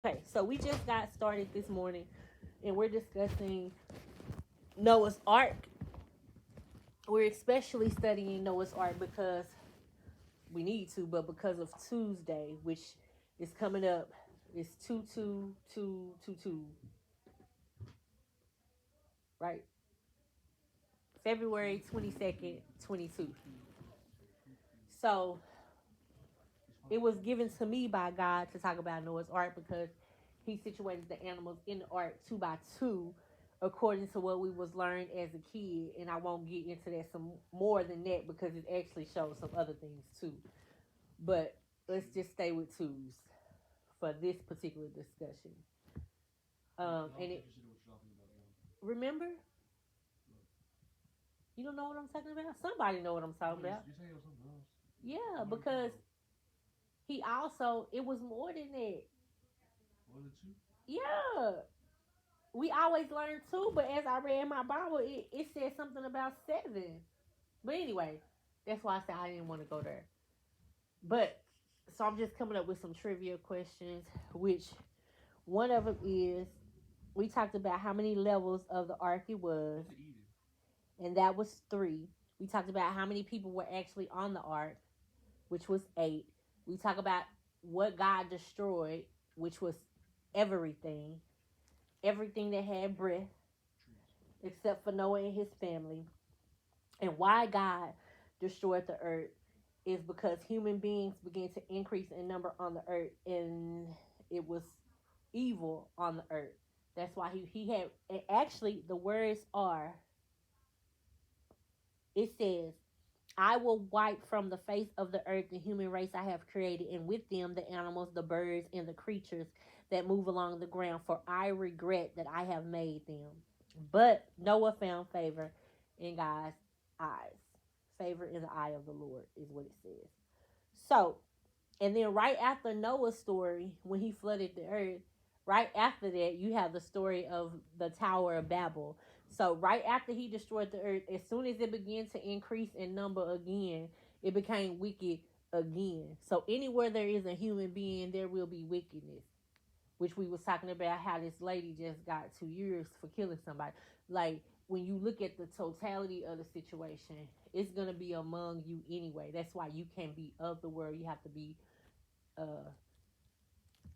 Okay, so we just got started this morning and we're discussing Noah's Ark. We're especially studying Noah's Ark because we need to, but because of Tuesday, which is coming up, it's 22222, right? February 22nd, 22. So it was given to me by God to talk about Noah's Ark because he situated the animals in the ark two by two according to what we was learned as a kid. And I won't get into that some more than that because it actually shows some other things too. But let's just stay with twos for this particular discussion. And it remember, you don't know what I'm talking about. Somebody know what I'm talking about. Yeah, because he also it was more than that. Yeah, we always learn two, but as I read my Bible, it said something about seven. But anyway, that's why I said I didn't want to go there. But so I'm just coming up with some trivia questions, which one of them is we talked about how many levels of the ark it was, and that was three. We talked about how many people were actually on the ark, which was eight. We talked about what God destroyed, which was everything, everything that had breath, except for Noah and his family. And why God destroyed the earth is because human beings began to increase in number on the earth, and it was evil on the earth. That's why he had, and actually the words are, it says, I will wipe from the face of the earth the human race I have created, and with them the animals, the birds, and the creatures that move along the ground, for I regret that I have made them. But Noah found favor in God's eyes. Favor in the eye of the Lord is what it says. So, and then right after Noah's story, when he flooded the earth, right after that, you have the story of the Tower of Babel. So, right after he destroyed the earth, as soon as it began to increase in number again, it became wicked again. So, anywhere there is a human being, there will be wickedness. Which we was talking about how this lady just got 2 years for killing somebody. Like when you look at the totality of the situation, it's gonna be among you anyway. That's why you can't be of the world. You have to be uh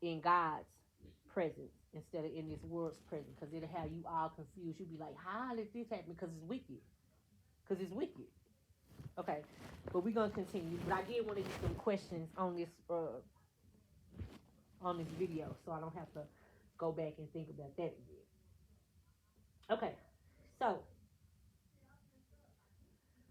in God's presence instead of in this world's presence, because it'll have you all confused. You'll be like, how did this happen? Because it's wicked. Because it's wicked. Okay, but we're gonna continue. But I did want to get some questions on this video, so I don't have to go back and think about that again. Okay, so,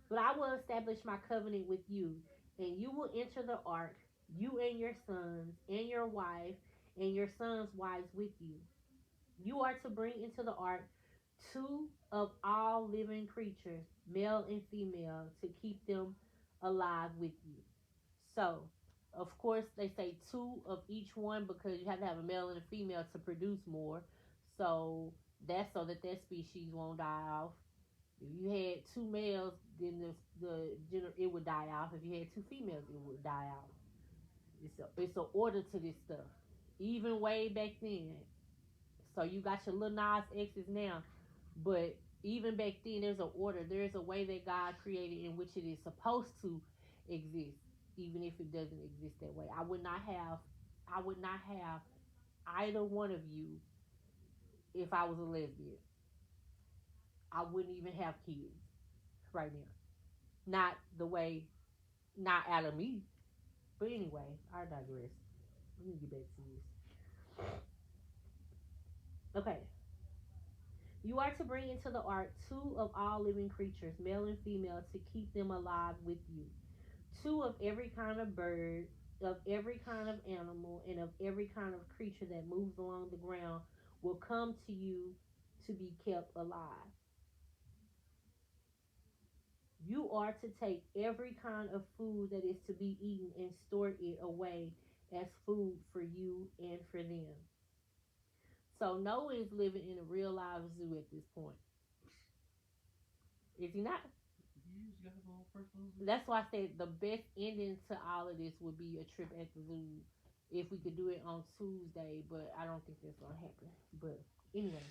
but I will establish my covenant with you, and you will enter the ark, you and your sons, and your wife, and your sons' wives with you. You are to bring into the ark two of all living creatures, male and female, to keep them alive with you. So, of course, they say two of each one because you have to have a male and a female to produce more. So that's so that that species won't die off. If you had two males, then it would die off. If you had two females, it would die off. It's a order to this stuff. Even way back then. So you got your little Nas X's now, but even back then, there's an order. There's a way that God created in which it is supposed to exist, even if it doesn't exist that way. I would not have either one of you if I was a lesbian. I wouldn't even have kids right now. Not the way, not out of me. But anyway, I digress. Let me get back to this. Okay. You are to bring into the ark two of all living creatures, male and female, to keep them alive with you. Two of every kind of bird, of every kind of animal, and of every kind of creature that moves along the ground will come to you to be kept alive. You are to take every kind of food that is to be eaten and store it away as food for you and for them. So Noah is living in a real live zoo at this point. Is he not? That's why I said the best ending to all of this would be a trip at the zoo if we could do it on Tuesday, but I don't think that's gonna happen. But anyway,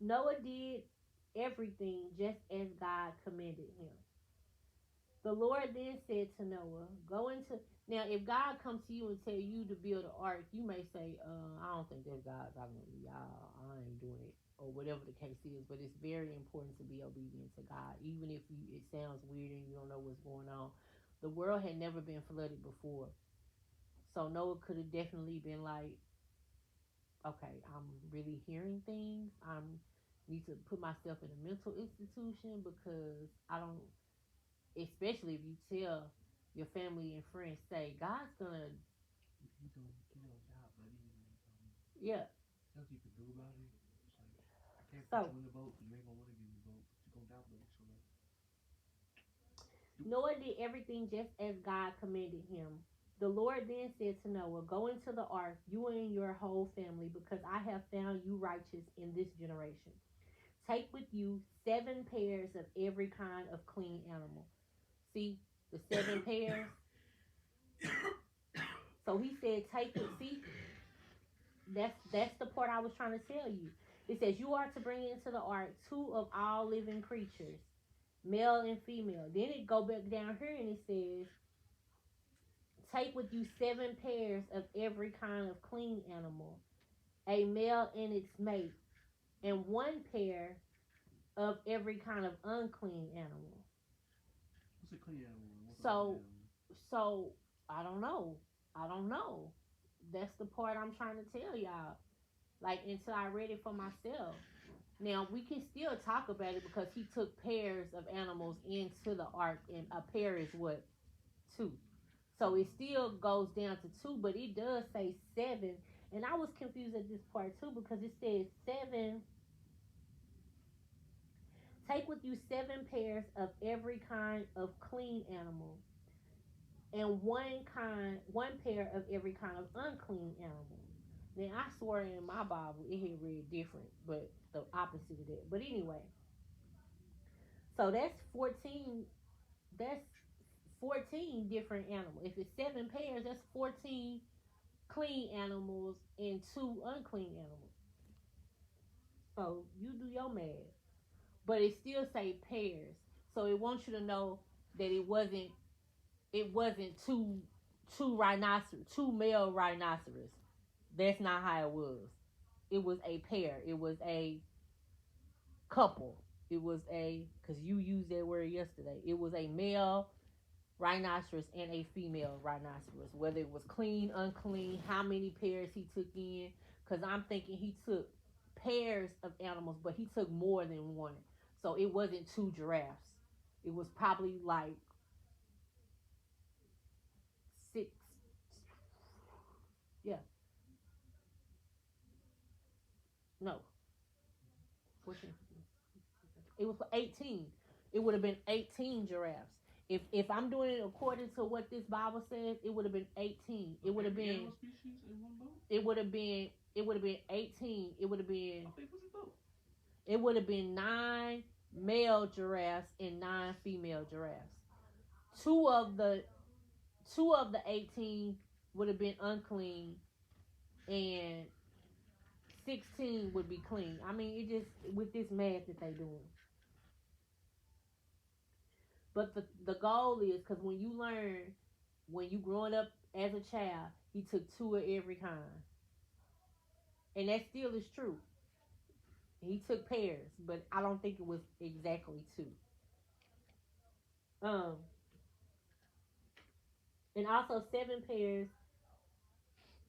Noah did everything just as God commanded him. The Lord then said to Noah, "Go into." Now, if God comes to you and tell you to build an ark, you may say, "I don't think that's God talking to me. I ain't doing it," or whatever the case is. But it's very important to be obedient to God, even if it sounds weird and you don't know what's going on. The world had never been flooded before, so Noah could have definitely been like, "Okay, I'm really hearing things. I need to put myself in a mental institution because I don't." Especially if you tell your family and friends, say God's gonna. If you don't get your job, buddy, Yeah. nothing you can do about it. It's like I can't put So you in the boat. You ain't gonna want to get in the boat, but you gonna doubt it. So like, Noah did everything just as God commanded him. The Lord then said to Noah, "Go into the ark, you and your whole family, because I have found you righteous in this generation. Take with you 7 pairs of every kind of clean animal." See the 7 pairs. So he said, "Take it." See, that's the part I was trying to tell you. It says you are to bring into the ark 2 of all living creatures, male and female. Then it go back down here and it says, "Take with you 7 pairs of every kind of clean animal, a male and its mate, and 1 pair of every kind of unclean animal." what's a clean animal? What's an So, unclean animal? so I don't know. I don't know. That's the part I'm trying to tell y'all. Like until I read it for myself. Now we can still talk about it because he took pairs of animals into the ark, and a pair is what, 2. So it still goes down to 2, but it does say 7. And I was confused at this part too because it says 7. Take with you 7 pairs of every kind of clean animal, and 1 pair of every kind of unclean animal. Now I swear in my Bible it had read different, but the opposite of that. But anyway, so that's 14. That's 14 different animals. If it's 7 pairs, that's 14 clean animals and 2 unclean animals. So you do your math, but it still say pairs. So it wants you to know that it wasn't two rhinoceros, 2 male rhinoceros. That's not how it was. It was a pair. It was a couple. It was a, because you used that word yesterday. It was a male rhinoceros and a female rhinoceros. Whether it was clean, unclean, how many pairs he took in. Because I'm thinking he took pairs of animals, but he took more than one. So it wasn't 2 giraffes. It was probably like 6. Yeah, no, 14. It was 18. It would have been 18 giraffes. If I'm doing it according to what this Bible says, it would have been 18. It would have Every been. animal species in one boat? It would have been. It would have been 18. It would have been. How big was the boat? It would have been 9 male giraffes and 9 female giraffes. Two of the two of the 18 would have been unclean, and 16 would be clean. I mean, it just with this math that they doing. But the goal is because when you learn, when you growing up as a child, he took 2 of every kind, and that still is true. He took pairs, but I don't think it was exactly 2. Um, and also 7 pairs.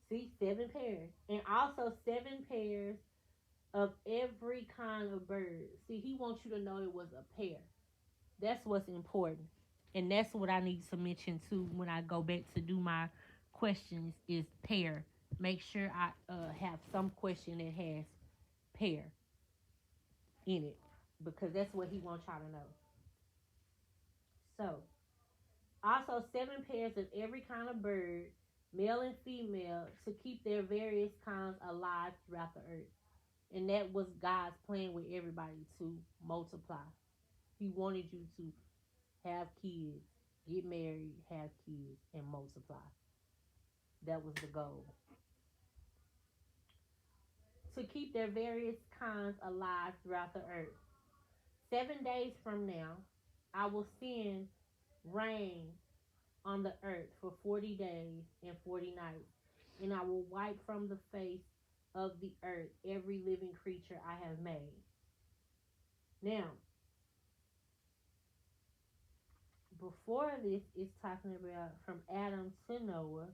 See, 7 pairs, and also 7 pairs of every kind of bird. See, he wants you to know it was a pair. That's what's important, and that's what I need to mention too when I go back to do my questions. Is pair. Make sure I have some question that has pair in it because that's what he wants y'all to know. So, also 7 pairs of every kind of bird, male and female, to keep their various kinds alive throughout the earth. And that was God's plan with everybody, to multiply. He wanted you to have kids, get married, have kids, and multiply. That was the goal. To keep their various kinds alive throughout the earth. 7 days from now, I will send rain on the earth for 40 days and 40 nights, and I will wipe from the face of the earth every living creature I have made. Now, before this, it's talking about from Adam to Noah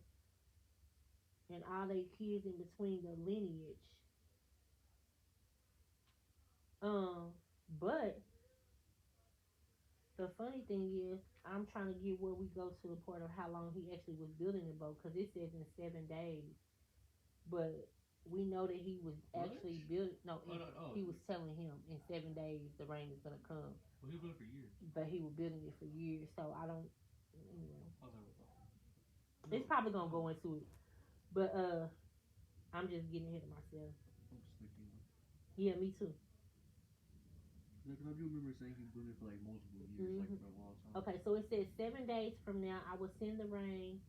and all their kids in between the lineage. But the funny thing is, I'm trying to get where we go to the point of how long he actually was building the boat, because it says in 7 days. But we know that he was actually building. No, he was telling him in 7 days the rain is gonna come. Well, he was building it for years. But he was building it for years, so I don't. It's probably gonna go into it, but I'm just getting ahead of myself. I'm sleeping. Yeah, me too. Because I do remember saying he was doing it for like multiple years, like for a long time. Okay, so it says 7 days from now I will send the rain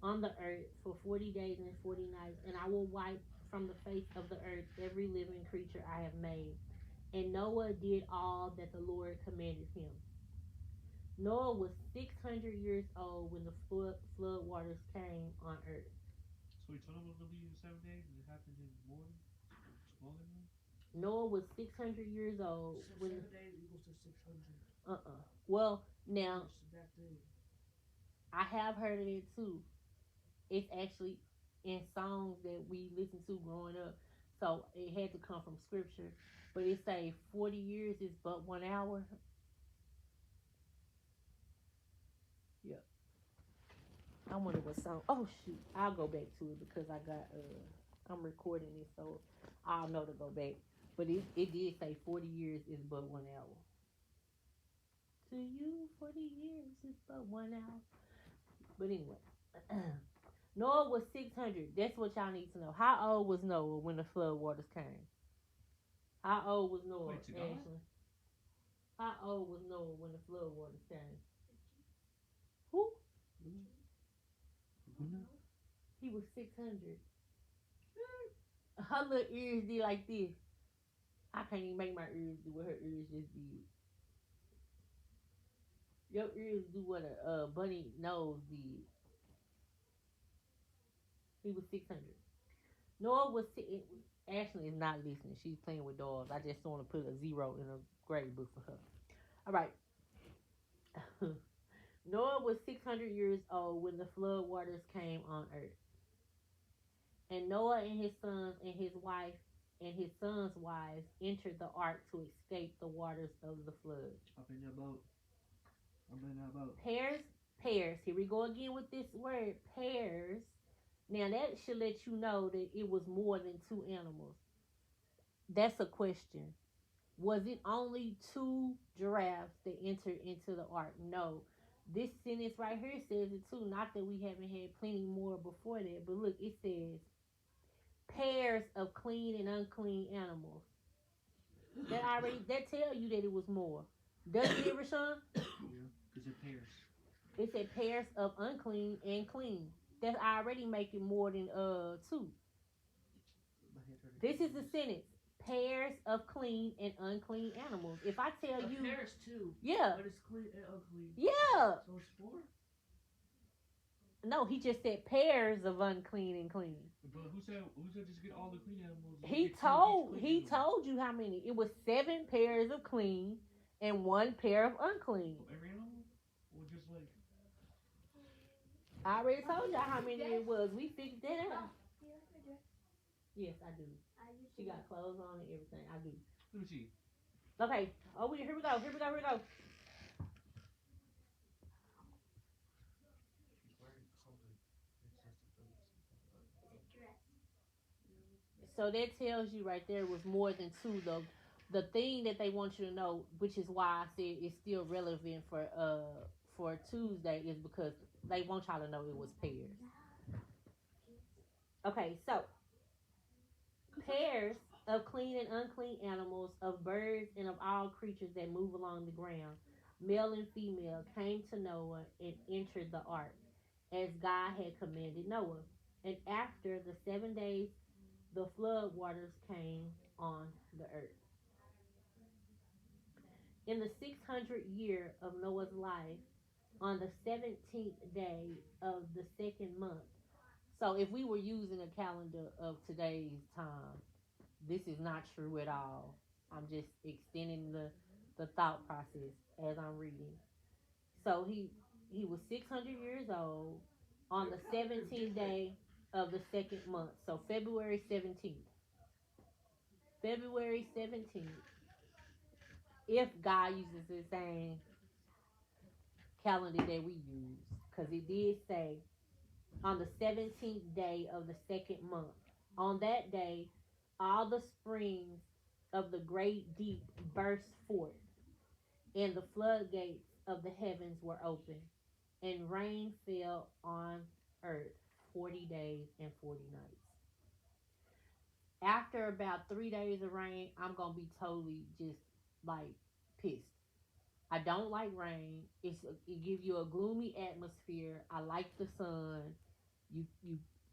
on the earth for 40 days and 40 nights, and I will wipe from the face of the earth every living creature I have made. And Noah did all that the Lord commanded him. Noah was 600 years old when the flood waters came on earth. So he told him it was going to be in 7 days, and it happened in more? Smaller than? Noah was 600 years old. 7 days equals to 600. Well, now, I have heard of it too. It's actually in songs that we listened to growing up. So it had to come from scripture. But it say 40 years is but 1 hour. Yeah. I wonder what song. Oh shoot. I'll go back to it because I got I'm recording it, so I'll know to go back. But it did say 40 years is but 1 hour. To you, 40 years is but 1 hour. But anyway. Noah was 600. That's what y'all need to know. How old was Noah when the flood waters came? How old was Noah, Ashley? How old was Noah when the flood waters came? Who? He was 600. Her little ears did like this. I can't even make my ears do what her ears just did. Your ears do what a bunny nose did. He was 600. Noah was. Ashley is not listening. She's playing with dolls. I just want to put a 0 in a grade book for her. All right. Noah was 600 years old when the flood waters came on earth. And Noah and his sons and his wife and his sons' wives entered the ark to escape the waters of the flood. I've been in that boat. Pairs. Here we go again with this word, pairs. Now that should let you know that it was more than 2 animals. That's a question. Was it only 2 giraffes that entered into the ark? No. This sentence right here says it too. Not that we haven't had plenty more before that, but look, it says pairs of clean and unclean animals. That tell you that it was more. Doesn't it, Rashawn? Yeah, because they're pairs. It said pairs of unclean and clean. That's already making more than 2. This is the sentence. Pairs of clean and unclean animals. If I tell you pairs too. Yeah. But it's clean and unclean. Yeah. So it's 4? No, he just said pairs of unclean and clean. But who said just get all the clean animals? He told you how many. It was 7 pairs of clean and 1 pair of unclean. Every animal? Or just like I already told y'all how many it was. We figured that out. Yes, I do. She got clothes on and everything. I do. Let me see. Okay. Oh, here we go. Here we go. So that tells you right there was more than 2 though. The thing that they want you to know, which is why I said it's still relevant for Tuesday, is because they want y'all to know it was pairs. Okay, so pairs of clean and unclean animals, of birds, and of all creatures that move along the ground, male and female, came to Noah and entered the ark, as God had commanded Noah. And after the 7 days, the flood waters came on the earth. In the 600th year of Noah's life, on the 17th day of the second month. So if we were using a calendar of today's time, this is not true at all. I'm just extending the thought process as I'm reading. So he was 600 years old on the 17th day of the second month. So February 17th. February 17th. If God uses the same calendar that we use, because it did say on the 17th day of the second month. On that day, all the springs of the great deep burst forth, and the floodgates of the heavens were opened, and rain fell on earth 40 days and 40 nights. After about 3 days of rain, I'm going to be totally just like pissed. I don't like rain. It gives you a gloomy atmosphere. I like the sun. You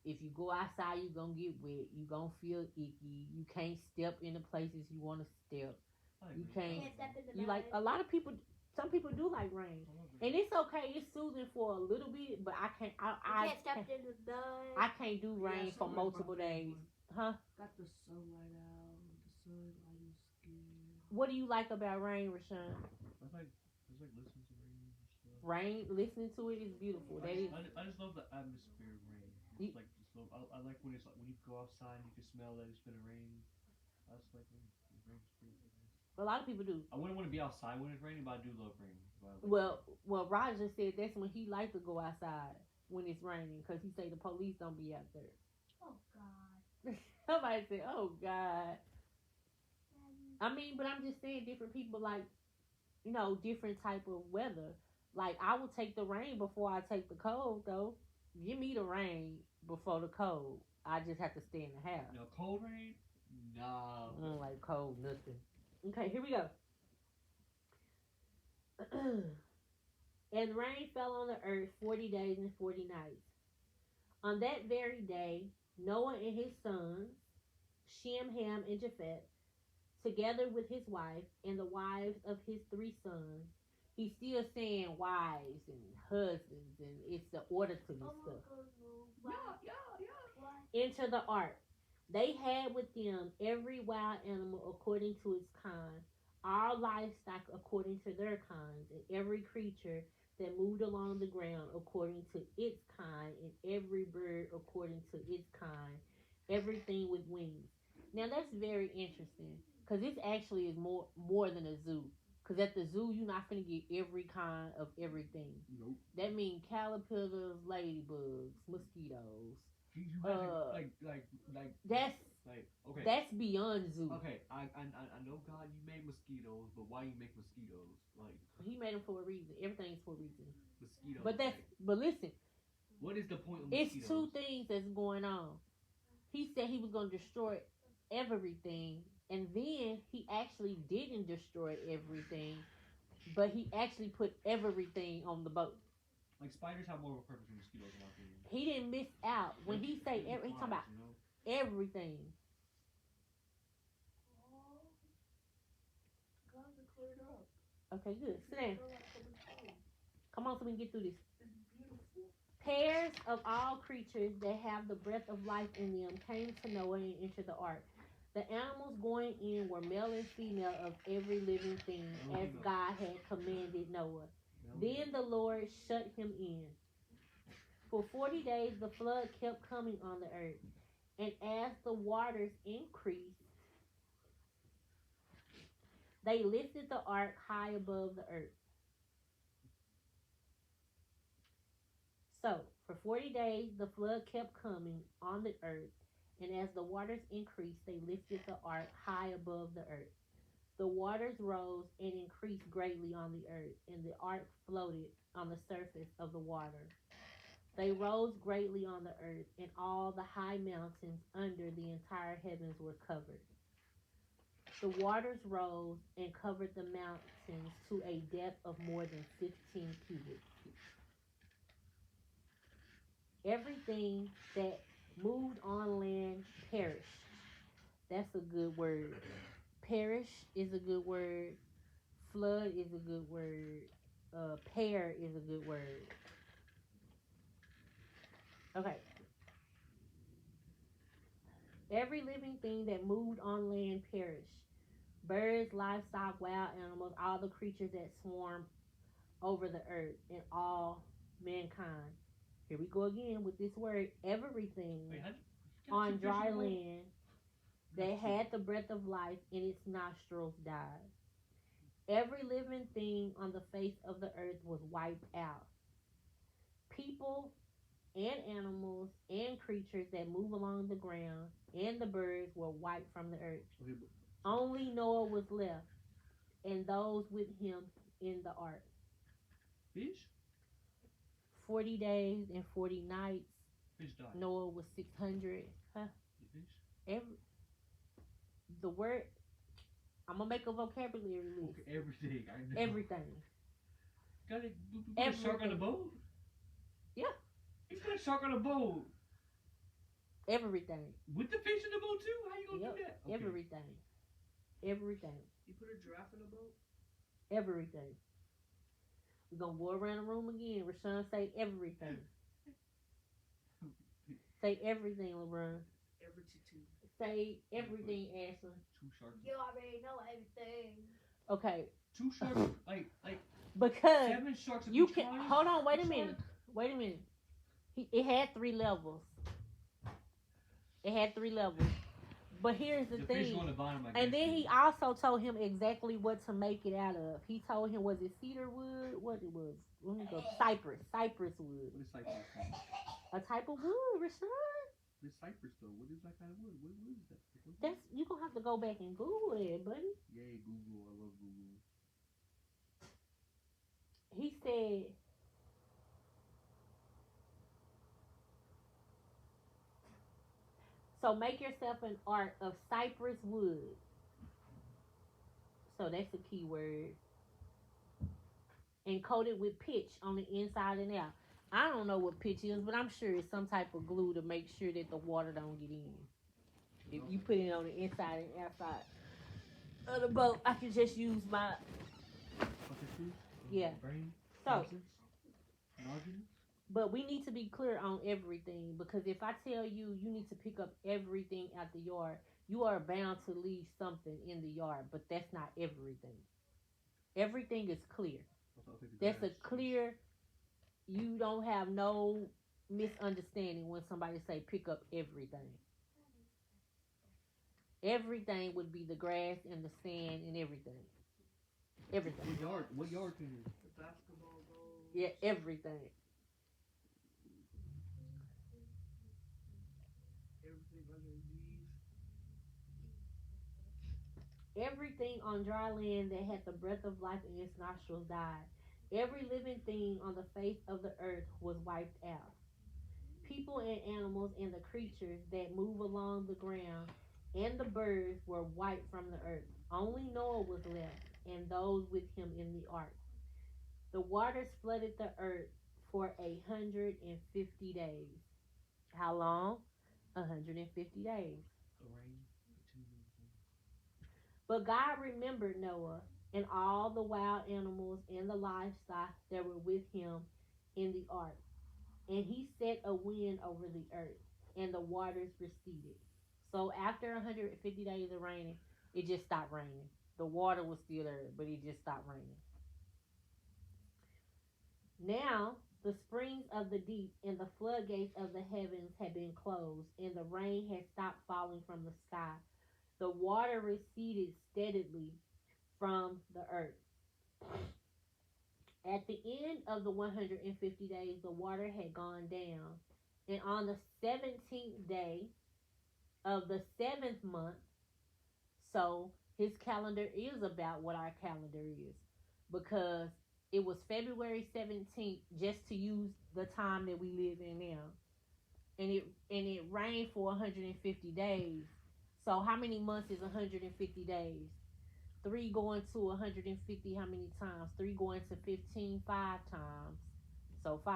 if you go outside, you're gonna get wet. You're gonna feel icky. You can't step in the places you want to step. You can't. You like a lot of people. Some people do like rain, and it's okay. It's soothing for a little bit, but I can't. I can't step in the sun. I can't do rain for multiple days, huh? Got the sunlight out. The sun on your skin. What do you like about rain, Rashawn? I like listening to rain and stuff. Rain, listening to it is beautiful. I just love the atmosphere of rain. It's like just love. I like when it's like when you go outside and you can smell that it's been rain. I just like when it rains pretty good. A lot of people do. I wouldn't want to be outside when it's raining, but I do love rain. Well, Roger said that's when he likes to go outside when it's raining because he say the police don't be out there. Oh God. Somebody said, "Oh God." I mean, but I'm just saying, different people like, different type of weather. Like I would take the rain before I take the cold, though. Give me the rain before the cold. I just have to stay in the house. No, cold rain? No. I don't like cold, nothing. Okay, here we go. And rain fell on the earth 40 days and 40 nights. On that very day, Noah and his sons, Shem, Ham, and Japheth, together with his wife and the wives of his 3 sons, he's still saying wives and husbands, and it's the order to this stuff. Enter the ark. They had with them every wild animal according to its kind, all livestock according to their kinds, and every creature that moved along the ground according to its kind, and every bird according to its kind, everything with wings. Now that's very interesting, because this actually is more than a zoo. Because at the zoo, you're not going to get every kind of everything. Nope. That means caterpillars, ladybugs, mosquitoes. Okay. That's beyond zoo. Okay, I know God, you made mosquitoes, but why you make mosquitoes? Like he made them for a reason. Everything's for a reason. Mosquitoes. But listen. What is the point of mosquitoes? It's 2 things that's going on. He said he was going to destroy everything, and then he actually didn't destroy everything, but he actually put everything on the boat. Like spiders have more of a purpose than mosquitoes, in my opinion. He didn't miss out when he say he's talking about everything. Okay, good. Sit down. Come on, so we can get through this. Pairs of all creatures that have the breath of life in them came to Noah and entered the ark. The animals going in were male and female of every living thing, as God had commanded Noah. Then the Lord shut him in. For 40 days the flood kept coming on the earth, and as the waters increased, they lifted the ark high above the earth. So, for 40 days the flood kept coming on the earth, and as the waters increased, they lifted the ark high above the earth. The waters rose and increased greatly on the earth, and the ark floated on the surface of the water. They rose greatly on the earth, and all the high mountains under the entire heavens were covered. The waters rose and covered the mountains to a depth of more than 15 cubits. Everything that moved on land perish. That's a good word. Perish is a good word. Flood is a good word. Pair is a good word. Okay. Every living thing that moved on land perished. Birds, livestock, wild animals, all the creatures that swarm over the earth, and all mankind. Here we go again with this word, everything Wait, on dry land that had the breath of life in its nostrils died. Every living thing on the face of the earth was wiped out. People and animals and creatures that move along the ground and the birds were wiped from the earth. Okay, Only Noah was left, and those with him in the ark. fish? 40 days and 40 nights. Fish died. Noah was 600. Huh? Fish? Every the word. I'm gonna make a vocabulary list. Okay, everything. I know. Everything. Got it. Put a shark on a boat? Yeah. You put a shark on a boat. Everything. With the fish in the boat too? How you gonna Yep. do that? Okay. Everything. Everything. You put a giraffe in a boat? Everything. We're gonna go around the room again. Rashawn, say everything. Say everything, LeBron. Everything. Say everything, Ashley. Two sharks. You already know everything. Okay. Two sharks. like Because 7 sharks. you each can one? hold on. Wait a Shark? minute. Wait a minute. It had 3 levels. It had 3 levels. But here's the fish thing. on the bottom, I And guess. then he also told him exactly what to make it out of. He told him, was it cedar wood? What it was? Let me go. Cypress wood. What is cypress? A type of wood, Rashawn. What is cypress though? What is that kind of wood? What is that? That's you gonna have to go back and Google it, buddy. Yay, Google. I love Google. He said, so make yourself an ark of cypress wood. So that's a key word. And coat it with pitch on the inside and out. I don't know what pitch is, but I'm sure it's some type of glue to make sure that the water don't get in. If you put it on the inside and outside of the boat, I can just use my Yeah. Brain. so. Margin. But we need to be clear on everything, because if I tell you you need to pick up everything out the yard, you are bound to leave something in the yard, but that's not everything. Everything is clear. That's a clear, you don't have no misunderstanding when somebody say pick up everything. Everything would be the grass and the sand and everything. Everything. What yard can you? The basketball goal. Yeah, everything. Everything under leaves. Everything on dry land that had the breath of life in its nostrils died. Every living thing on the face of the earth was wiped out. People and animals and the creatures that move along the ground and the birds were wiped from the earth. Only Noah was left, and those with him in the ark. The waters flooded the earth for 150 days. How long? 150 days. But God remembered Noah and all the wild animals and the livestock that were with him in the ark. And he set a wind over the earth, and the waters receded. So after 150 days of raining, it just stopped raining. The water was still there, but it just stopped raining. Now the springs of the deep and the floodgates of the heavens had been closed, and the rain had stopped falling from the sky. The water receded steadily from the earth. At the end of the 150 days, the water had gone down. And on the 17th day of the 7th month, so his calendar is about what our calendar is, because it was February 17th, just to use the time that we live in now. And it rained for 150 days. So how many months is 150 days? 3 going to 150 how many times? 3 going to 15 5 times. So 5.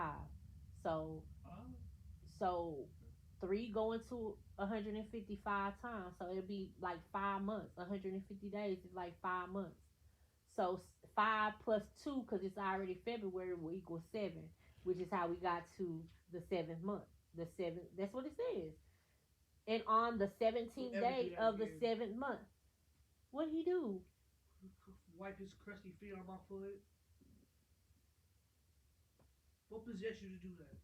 So 3 going to 155 times. So it'll be like 5 months. 150 days is like 5 months. So 5 plus 2, because it's already February, will equal 7, which is how we got to the 7th month. The 7th, that's what it says. And on the 17th day of the 7th month, what did he do? Wipe his crusty feet on my foot. What possessed you to do that?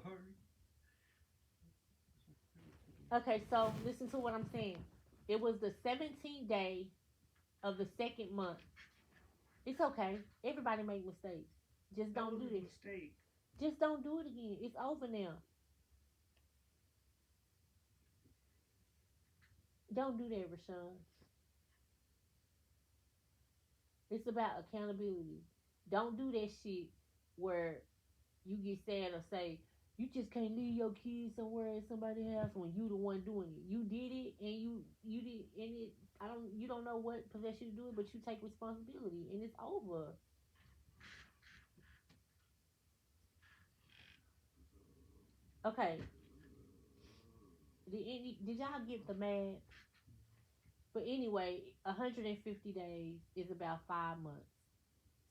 Sorry. Okay, so listen to what I'm saying. It was the 17th day of the 2nd month. It's okay. Everybody make mistakes. Just don't do this. Mistake. Just don't do it again. It's over now. Don't do that, Rashawn. It's about accountability. Don't do that shit where you get sad or say, you just can't leave your kids somewhere at somebody's house when you the one doing it. You did it and you did, and it you don't know what possessed you to do it, but you take responsibility and it's over. Okay. Did y'all get the math? But anyway, 150 days is about 5 months.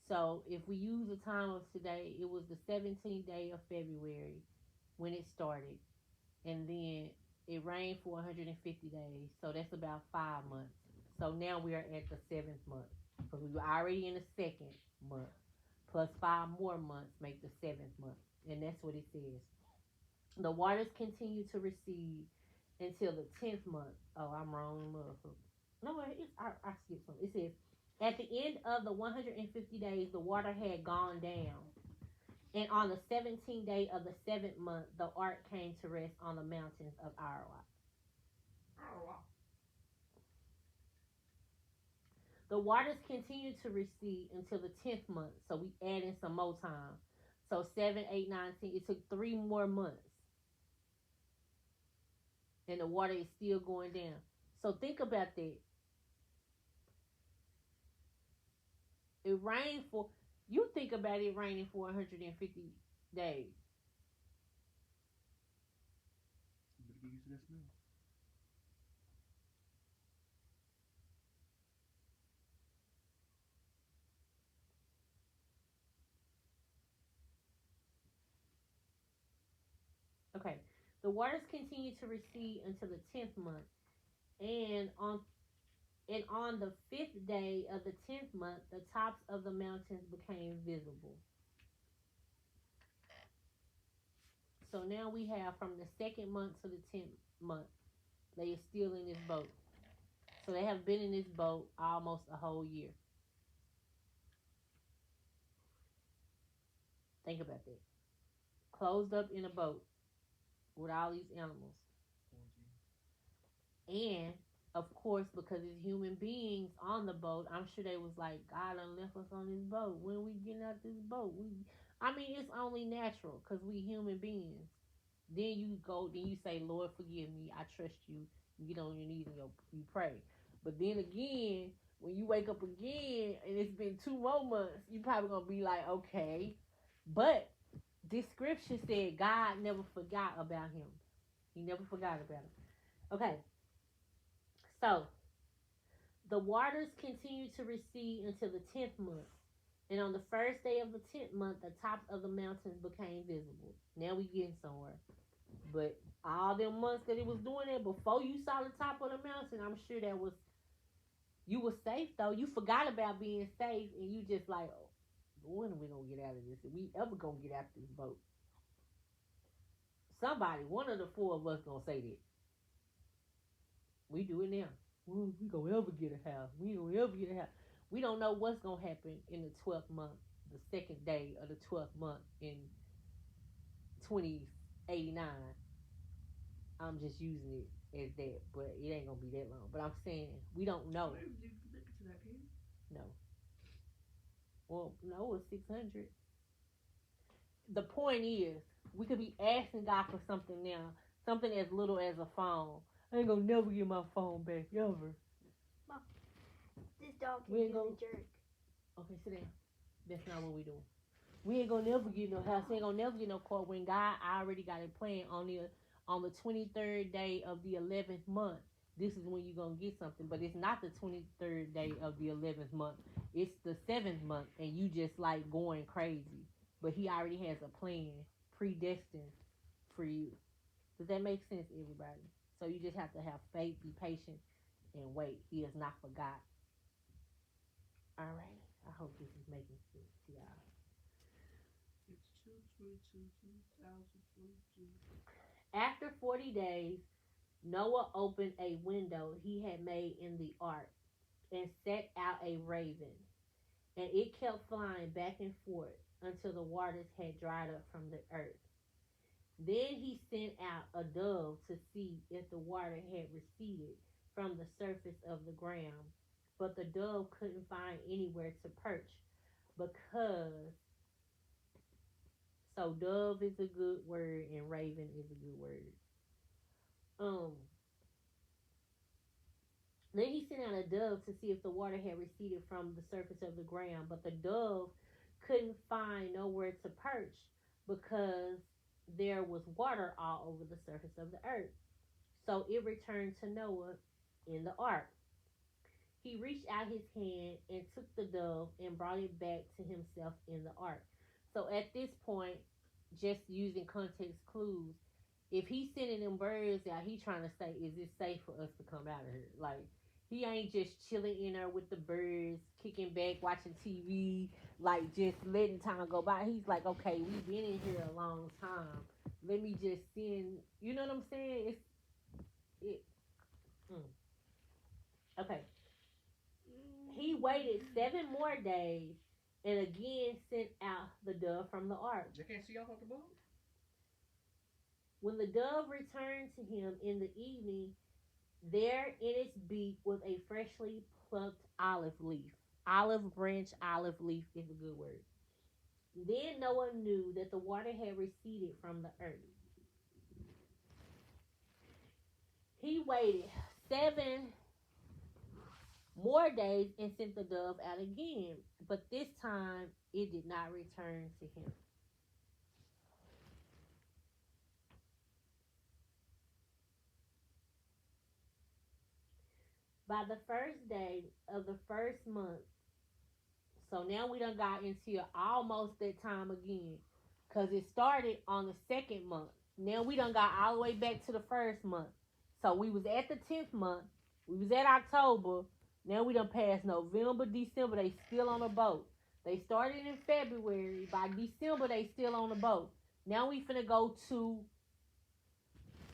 So if we use the time of today, it was the 17th day of February when it started. And then it rained for 150 days. So that's about 5 months. So now we are at the 7th month. Because we were already in the 2nd month. Plus 5 more months make the 7th month. And that's what it says. The waters continue to recede until the 10th month. Oh, I'm wrong. No, I skipped something. It says, at the end of the 150 days, the water had gone down. And on the 17th day of the 7th month, the ark came to rest on the mountains of Ararat. The waters continued to recede until the 10th month. So we add in some more time. So 7, 8, 9, 10. It took 3 more months. And the water is still going down. So think about that. It rained for, you think about it raining for 150 days. You better get used to that smell. Okay. The waters continued to recede until the 10th month. And on the 5th day of the 10th month, the tops of the mountains became visible. So now we have from the 2nd month to the 10th month, they are still in this boat. So they have been in this boat almost a whole year. Think about that. Closed up in a boat with all these animals. And of course, because it's human beings on the boat, I'm sure they was like, God done left us on this boat. When we getting out this boat? It's only natural because we human beings. Then you say, Lord, forgive me. I trust you. You get on your knees and you pray. But then again, when you wake up again and it's been 2 more months, you probably going to be like, okay. But this scripture said God never forgot about him. He never forgot about him. Okay. So, the waters continued to recede until the 10th month. And on the first day of the 10th month, the tops of the mountains became visible. Now we getting somewhere. But all them months that it was doing that, before you saw the top of the mountain, I'm sure you were safe though. You forgot about being safe and you just like, oh, when are we going to get out of this? Are we ever going to get out of this boat? Somebody, one of the 4 of us going to say that. We do it now. We gonna ever get a house. We gonna ever get a house. We don't know what's gonna happen in the 12th month, the 2nd day of the 12th month in 2089. I'm just using it as that, but it ain't gonna be that long. But I'm saying we don't know. No. Well, no, it's 600. The point is, we could be asking God for something now, something as little as a phone. I ain't gonna never get my phone back, ever. This dog is a jerk. Okay, sit down. That's not what we doing. We ain't gonna never get no house. We ain't gonna never get no car when God already got it planned on the 23rd day of the 11th month. This is when you're gonna get something, but it's not the 23rd day of the 11th month. It's the 7th month, and you just like going crazy. But He already has a plan predestined for you. Does that make sense, everybody? So you just have to have faith, be patient, and wait. He is not forgot. All right. I hope this is making sense to y'all. It's 2/22/2022. After 40 days, Noah opened a window he had made in the ark and set out a raven, and it kept flying back and forth until the waters had dried up from the earth. Then he sent out a dove to see if the water had receded from the surface of the ground, but the dove couldn't find anywhere to perch because so dove is a good word and raven is a good word. Um Then he sent out a dove to see if the water had receded from the surface of the ground, but the dove couldn't find nowhere to perch because there was water all over the surface of the earth. So it returned to Noah in the ark. He reached out his hand and took the dove and brought it back to himself in the ark. So at this point, just using context clues, if he's sending them birds out, he trying to say, is it safe for us to come out of here? Like, he ain't just chilling in there with the birds, kicking back, watching TV, like just letting time go by. He's like, okay, we've been in here a long time. Let me just send, you know what I'm saying? It. Okay. He waited 7 more days and again sent out the dove from the ark. They can't see off the boat? When the dove returned to him in the evening, there in its beak was a freshly plucked olive leaf. Olive branch, olive leaf is a good word. Then Noah knew that the water had receded from the earth. He waited 7 more days and sent the dove out again, but this time it did not return to him. By the first day of the first month, so now we done got into almost that time again, because it started on the second month. Now we done got all the way back to the first month. So we was at the 10th month, we was at October, now we done passed November, December, they still on the boat. They started in February, by December they still on the boat. Now we finna go to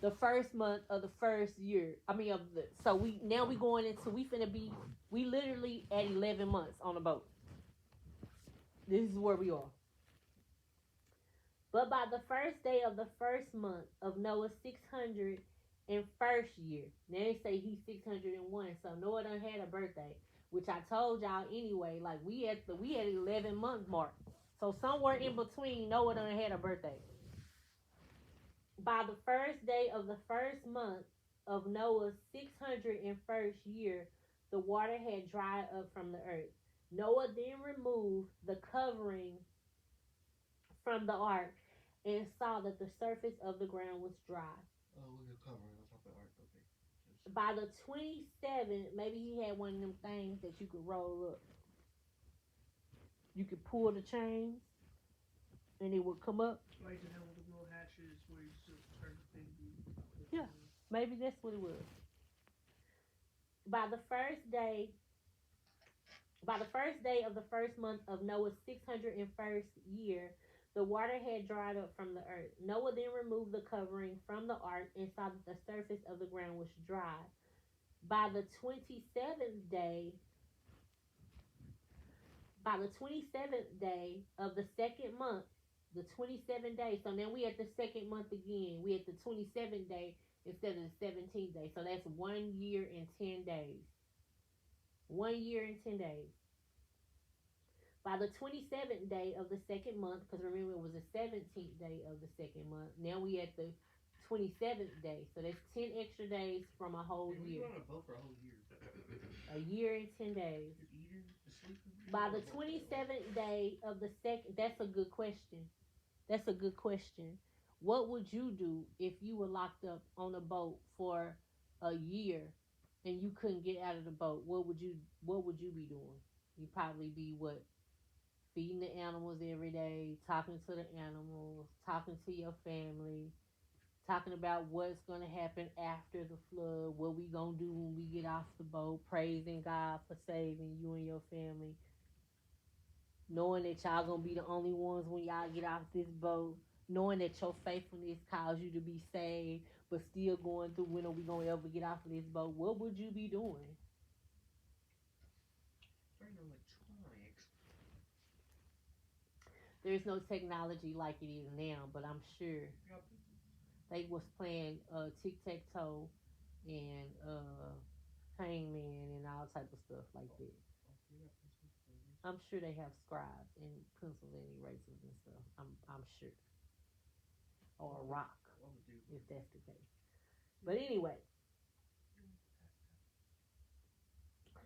the first month of the first year. So we going into, we literally at 11 months on the boat. This is where we are. But by the first day of the first month of Noah's 601st year, now they say he's 601, so Noah done had a birthday, which I told y'all anyway. Like we at 11 month mark, so somewhere in between Noah done had a birthday. By the first day of the first month of Noah's 601st year, the water had dried up from the earth. Noah then removed the covering from the ark and saw that the surface of the ground was dry. Oh, look at covering on top of the ark. Okay. By the 27th, maybe he had one of them things that you could roll up. You could pull the chains and it would come up. Like to have all the little hatches where you just turn the thing. Yeah. Maybe that's what it was. By the first day of the first month of Noah's 601st year, the water had dried up from the earth. Noah then removed the covering from the ark and saw that the surface of the ground was dry. By the 27th day of the second month, the 27th day. So now we at the second month again. We at the 27th day instead of the 17th day. So that's 1 year and 10 days. 1 year and 10 days. By the 27th day of the second month, because remember it was the 17th day of the second month. Now we at the 27th day. So that's 10 extra days from a whole year. We were on a boat for a whole year. A year and 10 days. Just eating, sleep? By the 27th day of the second, that's a good question. That's a good question. What would you do if you were locked up on a boat for a year and you couldn't get out of the boat? What would you be doing? You'd probably be what? Feeding the animals every day, talking to the animals, talking to your family, talking about what's gonna happen after the flood, what we gonna do when we get off the boat, praising God for saving you and your family, knowing that y'all gonna be the only ones when y'all get off this boat, knowing that your faithfulness caused you to be saved, but still going through when are we gonna ever get off of this boat? What would you be doing? Very electronics. There's no technology like it is now, but I'm sure Yep. they was playing tic-tac-toe and hangman and all type of stuff like that. I'm sure they have scribes and pencils and erasers and stuff. I'm sure. Or a rock, if that's the case. But anyway,